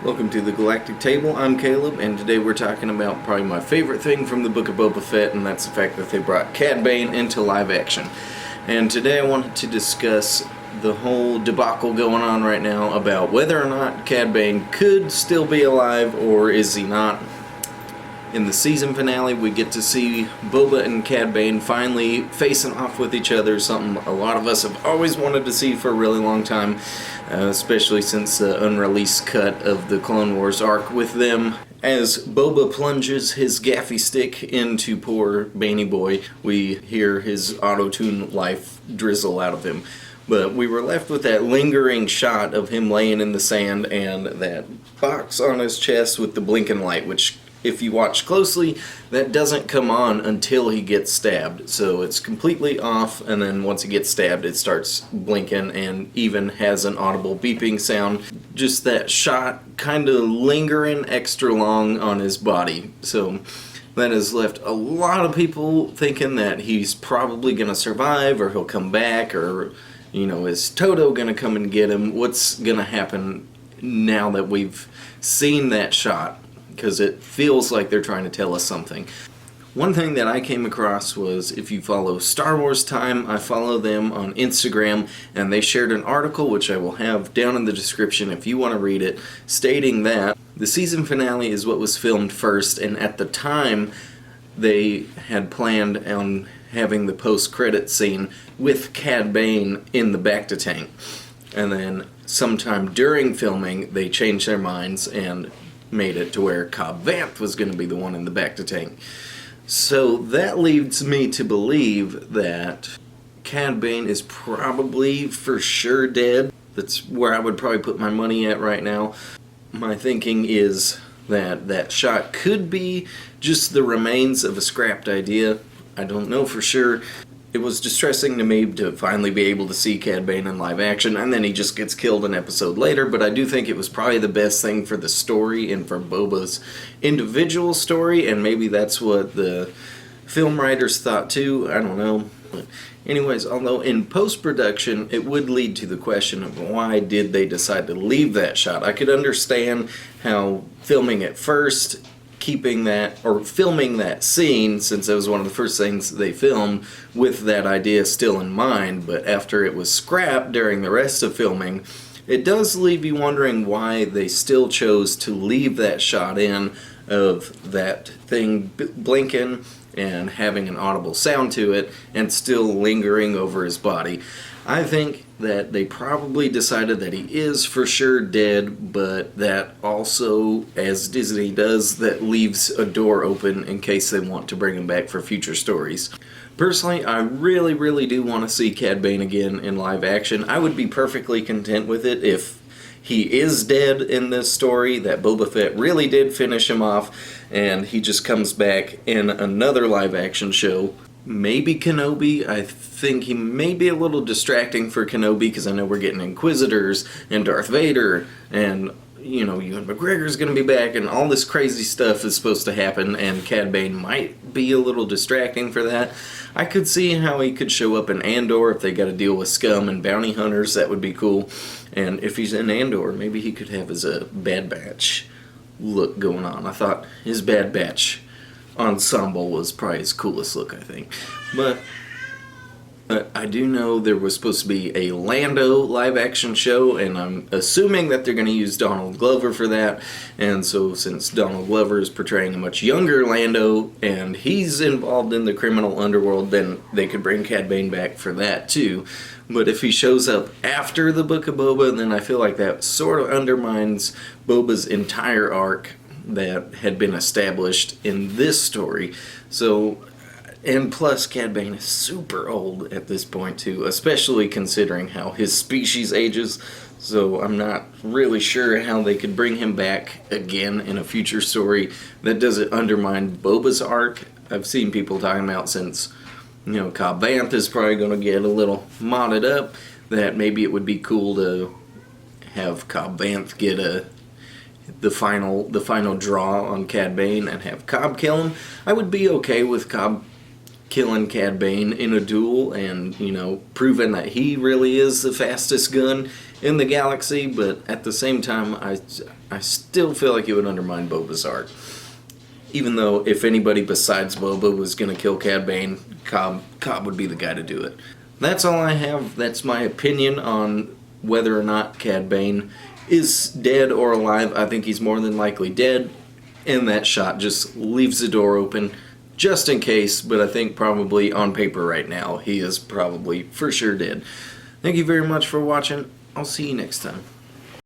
Welcome to the Galactic Table. I'm Caleb, and today we're talking about probably my favorite thing from the Book of Boba Fett, and that's the fact that they brought Cad Bane into live action. And today I wanted to discuss the whole debacle going on right now about whether or not Cad Bane could still be alive, or is he not. In the season finale, we get to see Boba and Cad Bane finally facing off with each other, something a lot of us have always wanted to see for a really long time, especially since the unreleased cut of the Clone Wars arc with them. As Boba plunges his gaffy stick into poor Baney Boy, we hear his auto-tune life drizzle out of him. But we were left with that lingering shot of him laying in the sand and that box on his chest with the blinking light, which, if you watch closely, that doesn't come on until he gets stabbed. So it's completely off, and then once he gets stabbed, it starts blinking and even has an audible beeping sound. Just that shot kind of lingering extra long on his body. So that has left a lot of people thinking that he's probably going to survive, or he'll come back, or, you know, is Toto going to come and get him? What's going to happen now that we've seen that shot? Because it feels like they're trying to tell us something. One thing that I came across was, if you follow Star Wars Time, I follow them on Instagram, and they shared an article, which I will have down in the description if you want to read it, stating that the season finale is what was filmed first, and at the time they had planned on having the post-credit scene with Cad Bane in the bacta tank. And then sometime during filming, they changed their minds and made it to where Cobb was going to be the one in the bacta tank. So that leads me to believe that Cad Bane is probably for sure dead. That's where I would probably put my money at right now. My thinking is that that shot could be just the remains of a scrapped idea. I don't know for sure. It was distressing to me to finally be able to see Cad Bane in live action, and then he just gets killed an episode later, but I do think it was probably the best thing for the story and for Boba's individual story, and maybe that's what the film writers thought too, I don't know. But anyways, although in post-production it would lead to the question of why did they decide to leave that shot. I could understand how filming it first, keeping that, or filming that scene, since that was one of the first things they filmed, with that idea still in mind, but after it was scrapped during the rest of filming, it does leave you wondering why they still chose to leave that shot in of that thing blinking and having an audible sound to it and still lingering over his body. I think that they probably decided that he is for sure dead, but that also, as Disney does, that leaves a door open in case they want to bring him back for future stories. Personally, I really do want to see Cad Bane again in live action. I would be perfectly content with it if he is dead in this story, that Boba Fett really did finish him off, and he just comes back in another live action show. Maybe Kenobi. I think he may be a little distracting for Kenobi, because I know we're getting Inquisitors and Darth Vader, and, you know, Ewan McGregor's going to be back, and all this crazy stuff is supposed to happen, and Cad Bane might be a little distracting for that. I could see how he could show up in Andor if they got to deal with scum and bounty hunters. That would be cool. And if he's in Andor, maybe he could have his Bad Batch look going on. I thought his Bad Batch ensemble was probably his coolest look, I think. But I do know there was supposed to be a Lando live action show, and I'm assuming that they're going to use Donald Glover for that. And so since Donald Glover is portraying a much younger Lando and he's involved in the criminal underworld, then they could bring Cad Bane back for that too. But if he shows up after the Book of Boba, then I feel like that sort of undermines Boba's entire arc that had been established in this story. So, and plus Cad Bane is super old at this point too, especially considering how his species ages. So I'm not really sure how they could bring him back again in a future story that doesn't undermine Boba's arc. I've seen people talking about, since, you know, Cobb is probably going to get a little modded up, that maybe it would be cool to have Cobb get the final draw on Cad Bane and have Cobb kill him. I would be okay with Cobb killing Cad Bane in a duel and, you know, proving that he really is the fastest gun in the galaxy, but at the same time, I still feel like it would undermine Boba's arc. Even though if anybody besides Boba was going to kill Cad Bane, Cobb would be the guy to do it. That's all I have. That's my opinion on whether or not Cad Bane is dead or alive. I think he's more than likely dead, and that shot just leaves the door open just in case, but I think probably on paper right now he is probably for sure dead. Thank you very much for watching. I'll see you next time.